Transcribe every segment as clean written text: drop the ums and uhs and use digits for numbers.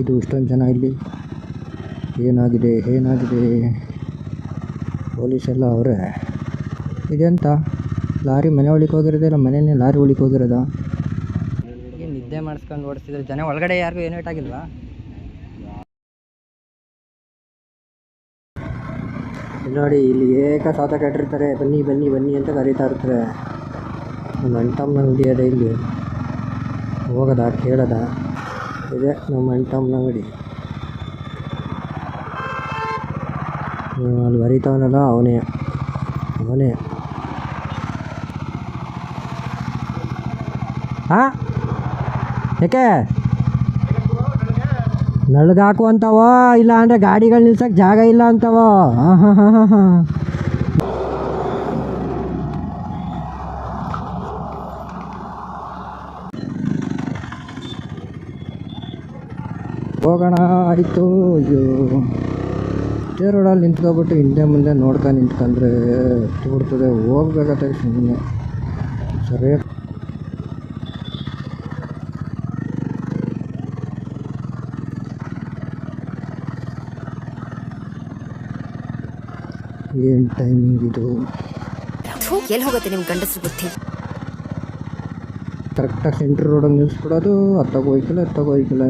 ಇದು ಇಷ್ಟೊಂದು ಜನ ಇಲ್ಲಿ ಏನಾಗಿದೆ ಪೊಲೀಸ್ ಎಲ್ಲ ಅವರೇ. ಇದೆಂತ ಲಾರಿ ಮನೆ ಒಳಗೆ ಹೋಗಿರೋದೇ ಇಲ್ಲ, ಮನೆಯೇ ಲಾರಿ ಒಳಗೆ ಹೋಗಿರೋದಾ? ಏನು ನಿದ್ದೆ ಮಾಡಿಸ್ಕೊಂಡು ಓಡಿಸ್ತಿದ್ರು ಜನ. ಒಳಗಡೆ ಯಾರಿಗೂ ಏನೂ ಏಟಾಗಿಲ್ವಾ? ನೋಡಿ ಇಲ್ಲಿ ಸಾತ ಕಟ್ಟಿರ್ತಾರೆ, ಬನ್ನಿ ಬನ್ನಿ ಬನ್ನಿ ಅಂತ ಕರೀತಾ ಇರ್ತಾರೆ. ನಮ್ಮ ಅಣ್ತಮ್ಮನ ಅಂಗಡಿ ಅದೇ, ಇಲ್ಲಿ ಹೋಗೋದ ಕೇಳೋದ? ಇದೆ ನಮ್ಮ ಅಣ್ತಮ್ಮನ ಅಂಗಡಿ. ಅಲ್ಲಿ ಬರೀತಾವನಲ್ಲ ಅವನೇ. ಹಾಂ, ಯಾಕೆ ನಳ್ಗೆ ಹಾಕುವಂತವೋ ಇಲ್ಲ ಅಂದರೆ ಗಾಡಿಗಳು ನಿಲ್ಸಕ್ಕೆ ಜಾಗ ಇಲ್ಲ ಅಂತವೋ? ಹಾಂ. ಹೋಗೋಣ ಆಯಿತು. ಅಯ್ಯೋ, ಇದೇ ರೋಡಲ್ಲಿ ನಿಂತ್ಕೊಬಿಟ್ಟು ಹಿಂದೆ ಮುಂದೆ ನೋಡ್ತಾ ನಿಂತ್ಕೊಂಡ್ರೆ ಬಿಡ್ತದೆ. ಹೋಗ್ಬೇಕಾದ್ರೆ ಸುಮ್ಮನೆ ಸರಿಯಾಗಿ ಏನು ಟೈಮಿಂಗ್ ಇದು? ಎಲ್ಲಿ ಹೋಗುತ್ತೆ ನಿಮ್ಮ ಗಂಡಸ್ರು ಬುದ್ಧಿ? ಕರೆಕ್ಟಾಗಿ ಸೆಂಟ್ರ್ ರೋಡಲ್ಲಿ ನಿಲ್ಲಿಸ್ಬಿಡೋದು. ಎತ್ತಾಗೋಯ್ಕಿಲ್ಲ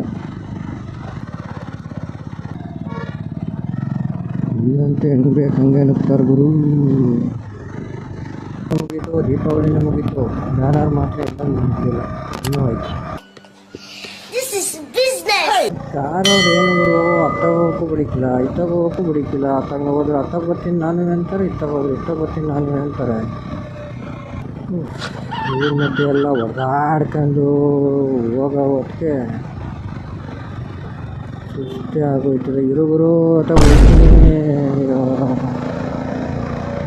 ಇಲ್ಲಂತೆ ಹೆಂಗೆ ಬೇಕು ಹಂಗೆ ನುಗ್ತಾರೆ ಗುರು. ಮುಗೀತು, ದೀಪಾವಳಿನೇ ಮುಗೀತು. ಯಾರು ಮಾತ್ರ ಎಲ್ಲ ಮುಗಿದಿಲ್ಲ, ಇನ್ನೂ ಆಯ್ತು. ಕಾರವ್ರು ಏನು ಗುರು, ಅತ್ತಾಗೋಕ್ಕೂ ಬಿಡಿಕಿಲ್ಲ, ಇತ್ತಾಗೋಕ್ಕೂ ಬಿಡಿಕಿಲ್ಲ. ಅತ್ತಂಗೆ ಹೋದ್ರೆ ಅತ್ತಾಗ ಬರ್ತೀನಿ ನಾನು ಅಂತಾರೆ, ಇತ್ತಾಗ ಹೋದ್ರೆ ಇತ್ತಾಗ ಬರ್ತೀನಿ ನಾನು ಅಂತಾರೆ. ನೀರು ಮಧ್ಯೆ ಎಲ್ಲ ಹೊಡೆದಾಡ್ಕೊಂಡು ಹೋಗೋ ಹೊತ್ತಿಗೆ ಸುಸ್ತೇ ಆಗೋಯ್ತದೆ. ಇರುಗುರು ಅಥವಾ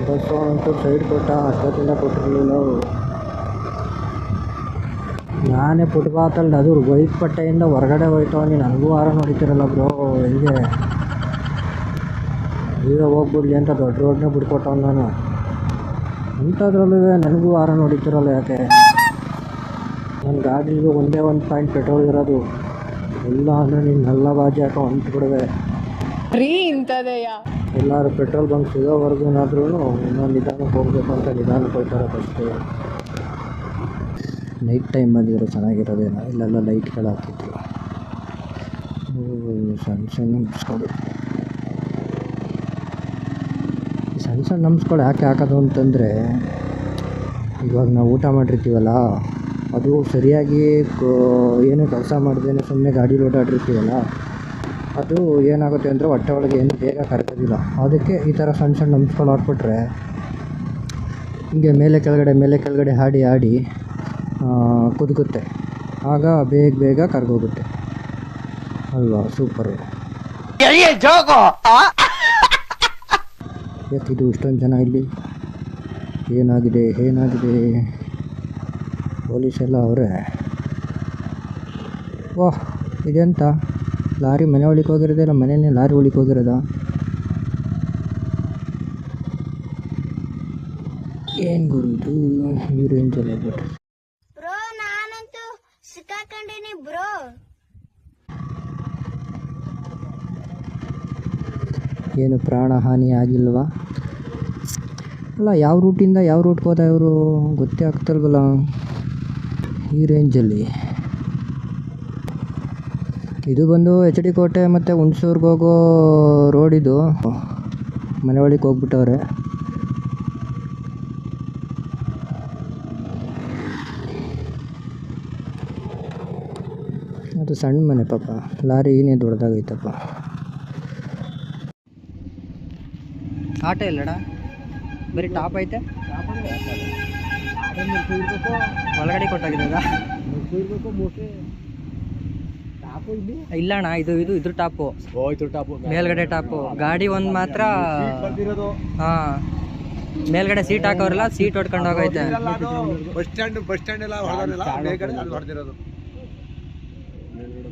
ಬಸ್ಸು ಅಂತೂ ಸೈಡ್ ಕೊಟ್ಟ, ಅಷ್ಟೊತ್ತಿಂದ ಕೊಟ್ಟಿರಲಿಲ್ಲ. ನಾನೇ ಫುಟ್ಪಾತಲ್ಲಿ ಅದು ವೈಟ್ ಪಟ್ಟೆಯಿಂದ ಹೊರಗಡೆ ಹೋಯ್ತವನಿ. ನನಗೂ ವಾರ ನೋಡಿತಿರಲ್ಲ ಬ್ರೋ, ಹೆಂಗೆ ಈಗ ಹೋಗ್ಬಿಡ್ಲಿ ಅಂತ ದೊಡ್ಡ ರೋಡ್ನೇ ಬಿಟ್ಕೊಟ್ಟವ್ ನಾನು. ಅಂಥದ್ರಲ್ಲೂ ನನಗೂ ವಾರ ನೋಡಿತಿರಲ್ಲ ಯಾಕೆ? ನನ್ನ ಗಾಡಿಗೂ ಒಂದೇ ಒಂದು ಪಾಯಿಂಟ್ ಪೆಟ್ರೋಲ್ ಇರೋದು. ಇಲ್ಲ ಅಂದರೆ ನೀನು ಎಲ್ಲ ಬಾಜಿ ಹಾಕೋ ಹೊಂಟ್ಬಿಡುವೆ. ಎಲ್ಲರೂ ಪೆಟ್ರೋಲ್ ಬಂಕ್ ಸಿಗೋವರೆಗೂ ಏನಾದ್ರೂ ಇನ್ನೊಂದು ನಿಧಾನಕ್ಕೆ ಹೋಗಬೇಕು ಅಂತ ನಿಧಾನಕ್ಕೆ ಹೋಗ್ತಾರೆ ಫಸ್ಟು. ನೈಟ್ ಟೈಮಲ್ಲಿರೋ ಚೆನ್ನಾಗಿರೋದೇನೋ, ಇಲ್ಲೆಲ್ಲ ಲೈಟ್ಗಳು ಹಾಕಿದ್ರು. ಸಣ್ಣ ನಂಬಿಸ್ಕೊಡು. ಸಣ್ಣ ನಂಬಿಸ್ಕೊಡು ಯಾಕೆ ಹಾಕೋದು ಅಂತಂದರೆ, ಇವಾಗ ನಾವು ಊಟ ಮಾಡಿರ್ತೀವಲ್ಲ, ಅದು ಸರಿಯಾಗಿ ಏನು ಕೆಲಸ ಮಾಡ್ದೇನೆ ಸುಮ್ಮನೆ ಗಾಡೀಲಿ ಓಡಾಡಿರ್ತೀವಲ್ಲ, ಅದು ಏನಾಗುತ್ತೆ ಅಂದರೆ ಹೊಟ್ಟೆ ಒಳಗೆ ಏನು ಬೇಗ ಕರಗೋದಿಲ್ಲ. ಅದಕ್ಕೆ ಈ ಥರ ಸಣ್ಣ ನಂಬಿಸ್ಕೊಂಡು ಹಾಕ್ಬಿಟ್ರೆ ಹಿಂಗೆ ಮೇಲೆ ಕೆಳಗಡೆ ಆಡಿ ಕುದುಗುತ್ತೆ. ಆಗ ಬೇಗ ಕರ್ಗೋಗುತ್ತೆ ಅಲ್ವಾ? ಸೂಪರು. ಯಾಕಿದು ಇಷ್ಟೊಂದು ಜನ ಇಲ್ಲಿ ಏನಾಗಿದೆ ಪೊಲೀಸ್ ಎಲ್ಲ ಅವರೇ. ವಾಹ್, ಇದೆಂತ ಲಾರಿ ಮನೆ ಒಳಗೆ ಹೋಗಿರೋದೇ ಇಲ್ಲ, ಮನೆಯೇ ಲಾರಿ ಒಳಗೆ ಹೋಗಿರೋದಾ? ಏನು ಗುರು ಇದು? ಈ ರೇಂಜಲ್ಲಿ ಹೋಗ್ಬಿಟ್ರೆ ಬ್ರೋ, ನಾನಂತೂ ಸಿಕ್ಕಾಕೊಂಡಿನಿ ಬ್ರೋ. ಏನು ಪ್ರಾಣ ಹಾನಿ ಆಗಿಲ್ವಾ? ಅಲ್ಲ, ಯಾವ ರೂಟಿಂದ ಯಾವ ರೂಟ್ಗೆ ಹೋದ ಇವರು ಗೊತ್ತೇ ಆಗ್ತಲ್ವಲ್ಲ ಈ ರೇಂಜಲ್ಲಿ. ಇದು ಬಂದು HD ಕೋಟೆ ಮತ್ತು ಹುಣಸೂರ್ಗೆ ಹೋಗೋ ರೋಡ್. ಇದು ಮನೆ ಒಳಗೆ ಹೋಗ್ಬಿಟ್ಟವ್ರೆ. ಅದು ಸಣ್ಣ ಮನೆ ಪಾಪ, ಲಾರಿ ಏನೇ ದೊಡ್ಡದಾಗೈತಪ್ಪ. ಆಟೋ ಇಲ್ಲಡ, ಬರೀ ಟಾಪ್ ಐತೆ. ಒಳಗಡೆ ಕೊಟ್ಟಾಗಿದ್ದ ಇಲ್ಲ ಅಣ್ಣ, ಇದ್ರ ಟಾಪು, ಮೇಲ್ಗಡೆ ಟಾಪು. ಗಾಡಿ ಒಂದು ಮಾತ್ರ ಹಾಂ, ಮೇಲ್ಗಡೆ ಸೀಟ್ ಹಾಕೋರಲ್ಲ, ಸೀಟ್ ಹೊಡ್ಕೊಂಡು ಹೋಗೈತೆ.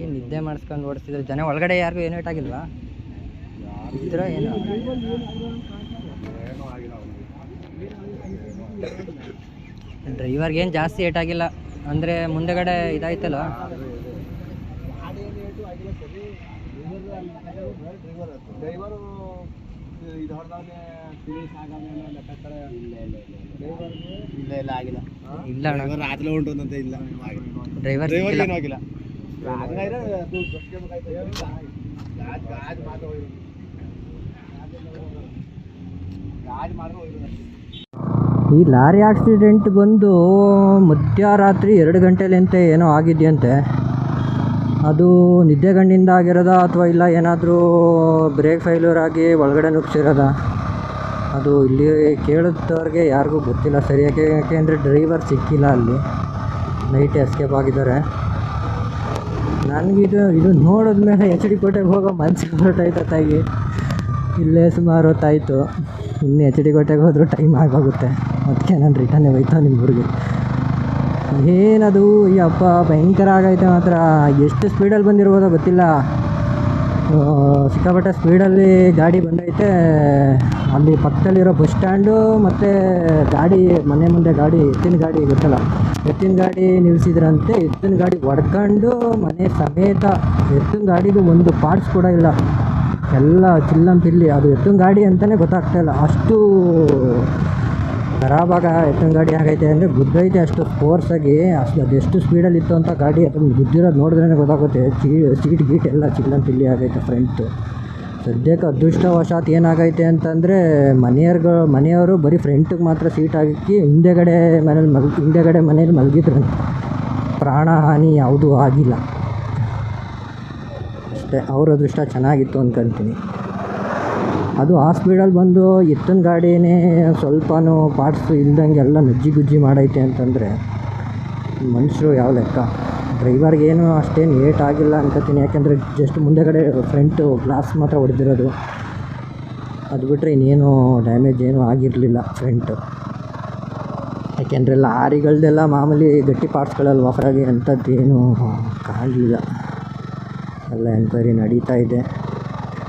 ಏನು ನಿದ್ದೆ ಮಾಡಿಸ್ಕೊಂಡು ಓಡಿಸ್ತಿದ್ರು ಜನ. ಒಳಗಡೆ ಯಾರಿಗೂ ಏನೂ ಏಟಾಗಿಲ್ವಾ? ಇದ್ರ ಏನು ಡ್ರೈವರ್ಗೆ ಏನು ಜಾಸ್ತಿ ಏಟಾಗಿಲ್ಲ ಅಂದರೆ ಮುಂದೆಗಡೆ ಇದಾಯ್ತಲ್ಲ. ಡ್ರೈವರು ಇದು ಹೊಡೆದವನೇ ಫಿನಿಶ್ ಆಗೋನೇ ಲೆಕ್ಕ ಕಡೆ ಇಲ್ಲ ಆಗಿಲ್ಲ ಇಲ್ಲ ಅಣ್ಣ ರಾತ್ರಿ ಹೊಂಟೋದಂತೆ ಇಲ್ಲ ಡ್ರೈವರ್ ಏನೂ ಆಗಿಲ್ಲ ಈ ಲಾರಿ ಆಕ್ಸಿಡೆಂಟ್ ಬಂದು ಮಧ್ಯರಾತ್ರಿ 2 ಗಂಟೆಲಿಂತೆ ಏನೋ ಆಗಿದೆಯಂತೆ. ಅದು ನಿದ್ದೆಗಣ್ಣಿಂದ ಆಗಿರೋದ ಅಥವಾ ಇಲ್ಲ ಏನಾದರೂ ಬ್ರೇಕ್ ಫೈಲ್ಯೂರ್ ಆಗಿ ಒಳಗಡೆ ನುಗ್ಸಿರೋದ, ಅದು ಇಲ್ಲಿ ಕೇಳಿದವ್ರಿಗೆ ಯಾರಿಗೂ ಗೊತ್ತಿಲ್ಲ ಸರಿಯಾಗಿ. ಯಾಕೆಂದರೆ ಡ್ರೈವರ್ ಸಿಕ್ಕಿಲ್ಲ, ಅಲ್ಲಿ ನೈಟ್ ಎಸ್ಕೇಪ್ ಆಗಿದ್ದಾರೆ. ನನಗಿದು ನೋಡಿದ್ಮೇಲೆ HD ಕೋಟೆಗೆ ಹೋಗೋ ಮನಸ್ಸಿಗೆ ಹೊರಟಾಯ್ತು ತಾಗಿ. ಇಲ್ಲೇ ಸುಮಾರು ಹೊತ್ತಾಯಿತು, ಇನ್ನು HD ಕೋಟೆಗೆ ಹೋದರೂ ಟೈಮ್ ಆಗೋಗುತ್ತೆ. ಅದಕ್ಕೆ ನಾನು ರಿಟರ್ನೇ ಹೋಯ್ತಾ ನಿಮ್ಮ ಊರಿಗೆ. ಏನದು ಈ ಅಪ್ಪ ಭಯಂಕರ ಆಗೈತೆ ಮಾತ್ರ. ಎಷ್ಟು ಸ್ಪೀಡಲ್ಲಿ ಬಂದಿರ್ಬೋದೋ ಗೊತ್ತಿಲ್ಲ, ಸಿಕ್ಕಾಪಟ್ಟೆ ಸ್ಪೀಡಲ್ಲಿ ಗಾಡಿ ಬಂದೈತೆ. ಅಲ್ಲಿ ಪಕ್ಕದಲ್ಲಿರೋ ಬಸ್ ಸ್ಟ್ಯಾಂಡು ಮತ್ತು ಗಾಡಿ ಮನೆ ಮುಂದೆ ಗಾಡಿ ಎತ್ತಿನ ಗಾಡಿ ಗೊತ್ತಲ್ಲ, ಎತ್ತಿನ ಗಾಡಿ ನಿಲ್ಲಿಸಿದ್ರಂತೆ. ಎತ್ತಿನ ಗಾಡಿ ಹೊಡ್ಕೊಂಡು ಮನೆ ಸಮೇತ, ಎತ್ತಿನ ಗಾಡಿದು ಒಂದು ಪಾರ್ಟ್ಸ್ ಕೂಡ ಇಲ್ಲ, ಎಲ್ಲ ಚಿಲ್ಲಂಪಿಲ್ಲಿ. ಅದು ಎತ್ತಿನ ಗಾಡಿ ಅಂತಲೇ ಗೊತ್ತಾಗ್ತಾಯಿಲ್ಲ, ಅಷ್ಟು ಖರಾಬಾಗ ಎತ್ತಿನ ಗಾಡಿ ಆಗೈತೆ. ಅಂದರೆ ಗುದ್ದೈತೆ ಅಷ್ಟು ಫೋರ್ಸಾಗಿ. ಅದೆಷ್ಟು ಸ್ಪೀಡಲ್ಲಿತ್ತು ಅಂತ ಗಾಡಿ, ಅದನ್ನು ಗುದ್ದಿರೋದು ನೋಡಿದ್ರೇ ಗೊತ್ತಾಗುತ್ತೆ. ಸೀಟ್ ಗೀಟ್ ಎಲ್ಲ ಚಿಲ್ಲಂಪಿಲ್ಲಿ ಆಗೈತೆ ಫ್ರಂಟು. ಸದ್ಯಕ್ಕೆ ಅದೃಷ್ಟವಶಾತ್ ಏನಾಗೈತೆ ಅಂತಂದರೆ ಮನೆಯವರು ಬರೀ ಫ್ರಂಟಿಗೆ ಮಾತ್ರ ಸೀಟ್ ಹಾಕಿ ಹಿಂದೆಗಡೆ ಮನೇಲಿ ಮಲಗಿದ್ರಂತೆ. ಪ್ರಾಣಹಾನಿ ಯಾವುದೂ ಆಗಿಲ್ಲ ಅಷ್ಟೇ. ಅವ್ರ ಅದೃಷ್ಟ ಚೆನ್ನಾಗಿತ್ತು ಅಂದ್ಕೊಳ್ತೀನಿ. ಅದು ಆ ಸ್ಪೀಡಲ್ಲಿ ಬಂದು ಎತ್ತಿನ ಗಾಡಿನೇ ಸ್ವಲ್ಪನೂ ಪಾರ್ಟ್ಸ್ ಇಲ್ದಂಗೆ ಎಲ್ಲ ಗುಜ್ಜಿ ಮಾಡೈತೆ ಅಂತಂದರೆ ಮನುಷ್ಯರು ಯಾವ ಲೆಕ್ಕ. ಡ್ರೈವರ್ಗೇನು ಅಷ್ಟೇನು ಏಟ್ ಆಗಿಲ್ಲ ಅನ್ಕೋತೀನಿ, ಯಾಕೆಂದರೆ ಜಸ್ಟ್ ಮುಂದೆಗಡೆ ಫ್ರಂಟು ಗ್ಲಾಸ್ ಮಾತ್ರ ಹೊಡೆದಿರೋದು. ಅದು ಬಿಟ್ಟರೆ ಇನ್ನೇನು ಡ್ಯಾಮೇಜ್ ಏನೂ ಆಗಿರಲಿಲ್ಲ ಫ್ರಂಟು. ಯಾಕೆಂದರೆ ಲಾರಿಗಳ್ದೆಲ್ಲ ಮಾಮೂಲಿ ಗಟ್ಟಿ ಪಾರ್ಟ್ಸ್ಗಳಲ್ವ, ಹೊರಗೆ ಅಂಥದ್ದೇನು ಕಾಣಲಿಲ್ಲ. ಎಲ್ಲ ಎನ್ಕ್ವೈರಿ ನಡೀತಾ ಇದೆ.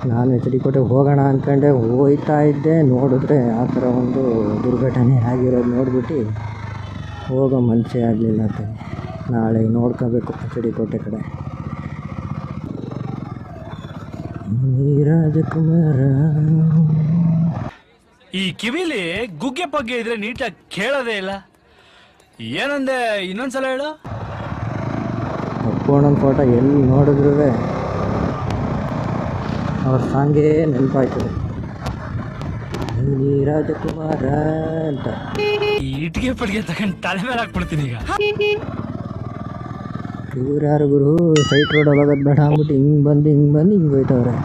ನಾನು HD ಕೋಟೆಗೆ ಹೋಗೋಣ ಅಂದ್ಕೊಂಡೆ ಹೋಗ್ತಾ ಇದ್ದೆ, ನೋಡಿದ್ರೆ ಆ ಥರ ಒಂದು ದುರ್ಘಟನೆ ಆಗಿರೋದು ನೋಡ್ಬಿಟ್ಟು ಹೋಗೋ ಮನಸ್ಸೇ ಆಗಲಿಲ್ಲ. ನಾಳೆ ನೋಡ್ಕೋಬೇಕು HD ಕೋಟೆ ಕಡೆ. ರಾಜಕುಮಾರ ಈ ಕಿವಿಲಿ ಗುಗ್ಗೆ ಪಗ್ಗೆ ಇದ್ರೆ ನೀಟಾಗಿ ಕೇಳೋದೇ ಇಲ್ಲ. ಏನಂದೆ ಇನ್ನೊಂದ್ಸಲ ಹೇಳು. ಅಪ್ಪಣ್ಣನ ಫೋಟೋ ಎಲ್ಲಿ ನೋಡಿದ್ರೂ ಅವ್ರ ಸಾಂಗೇ ನೆನಪಾಯ್ತದೆ, ನೀ ರಾಜಕುಮಾರ ಅಂತ. ಈ ಇಟ್ಟಿಗೆ ಪಟ್ಟಿಗೆ ತಗೊಂಡು ತಲೆ ಮೇಲೆ ಹಾಕ್ಬಿಡ್ತೀನಿ ಈಗ. ಇವ್ರು ಯಾರು ಗುರು, ಸೈಟ್ ರೋಡಲ್ಲಿ ಹೋಗೋದು ಬೇಡ ಅಂದ್ಬಿಟ್ಟು ಹಿಂಗೆ ಬಂದು ಹೋಯ್ತವ್ರೆ.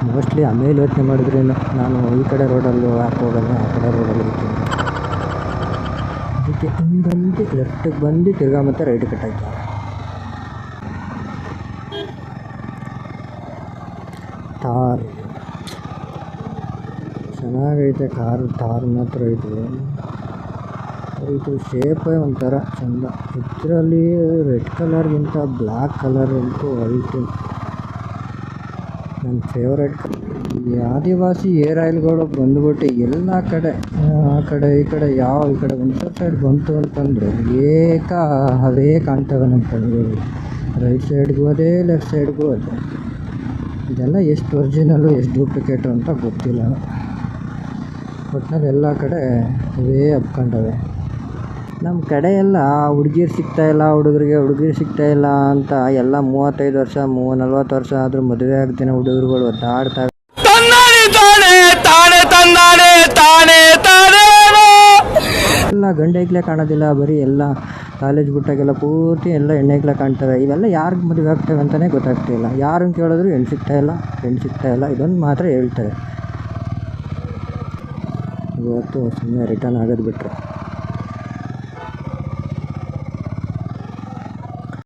ಮೋಸ್ಟ್ಲಿ ಆಮೇಲೆ ಯೋಚನೆ ಮಾಡಿದ್ರೆ ನಾನು ಈ ಕಡೆ ರೋಡಲ್ಲಿ ಯಾಕೆ ಹೋಗಲ್ಲ, ಆ ಕಡೆ ರೋಡಲ್ಲಿ ಹೋಗ್ತೀನಿ. ಅದಕ್ಕೆ ಹಿಂಗೆ ಬಂದು ಲೆಫ್ಟಿಗೆ ಬಂದು ತಿರ್ಗಾ ಮತ್ತೆ ರೈಟ್ ಕಟ್ಟಾಯ್ತು. ತಾರ್ ಚೆನ್ನಾಗೈತೆ, ತಾರ್ ಮಾತ್ರ ಇದು ಶೇಪೇ ಒಂಥರ ಚೆಂದ. ಇದರಲ್ಲಿ ರೆಡ್ ಕಲರ್ಗಿಂತ ಬ್ಲ್ಯಾಕ್ ಕಲರ್ ಅಂತೂ ವೈಟು ನನ್ನ ಫೇವ್ರೆಟ್. ಈ ಆದಿವಾಸಿ ಏರ್ ಆಯಿಲ್ಗಳು ಬಂದ್ಬಿಟ್ಟು ಎಲ್ಲ ಕಡೆ, ಆ ಕಡೆ ಈ ಕಡೆ ಈ ಕಡೆ ಒಂದು ಸೈಡ್ ಬಂತು ಅಂತಂದರೆ ಅವೇ ಕಾಣ್ತವೆ ನಮ್ಮ ಕಣ್ಗಳು. ರೈಟ್ ಸೈಡ್ಗೂ ಅದೇ, ಲೆಫ್ಟ್ ಸೈಡ್ಗೂ ಅದೇ. ಇದೆಲ್ಲ ಎಷ್ಟು ಒರಿಜಿನಲ್ಲು ಎಷ್ಟು ಡೂಪ್ಲಿಕೇಟು ಅಂತ ಗೊತ್ತಿಲ್ಲ. ಒಟ್ಟಿನಲ್ಲಿ ಎಲ್ಲ ಕಡೆ ಇವೇ ಹಬ್ಕೊಂಡವೆ. ನಮ್ಮ ಕಡೆ ಎಲ್ಲ ಹುಡುಗಿರು ಸಿಗ್ತಾಯಿಲ್ಲ, ಹುಡುಗರು ಸಿಗ್ತಾಯಿಲ್ಲ ಅಂತ ಎಲ್ಲ 35 ವರ್ಷ 40 ವರ್ಷ ಆದರೂ ಮದುವೆ ಆಗ್ತೇನೆ ಹುಡುಗರುಗಳು ಒದ್ದಾಡ್ತವೆ. ಎಲ್ಲ ಗಂಡೈಕ್ಲೆ ಕಾಣೋದಿಲ್ಲ, ಬರೀ ಎಲ್ಲ ಕಾಲೇಜ್ ಬಿಟ್ಟಾಗೆಲ್ಲ ಪೂರ್ತಿ ಎಲ್ಲ ಹೆಣ್ಣೈಕ್ಲೆ ಕಾಣ್ತವೆ. ಇವೆಲ್ಲ ಯಾರಿಗೆ ಮದುವೆ ಆಗ್ತವೆ ಅಂತಲೇ ಗೊತ್ತಾಗ್ತಿಲ್ಲ. ಯಾರನ್ನು ಕೇಳಿದ್ರು ಹೆಣ್ಣು ಸಿಗ್ತಾಯಿಲ್ಲ ಇದೊಂದು ಮಾತ್ರ ಹೇಳ್ತಾರೆ. ಇವತ್ತು ಸುಮ್ಮನೆ ರಿಟರ್ನ್ ಆಗೋದು ಬಿಟ್ಟರೆ